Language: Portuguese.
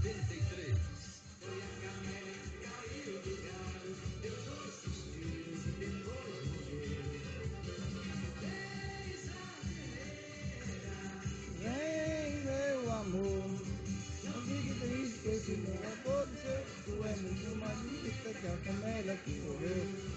93. Vem, meu amor, não fique triste, que esse meu amor seu, tu é muito mais bonita que a camela que morreu.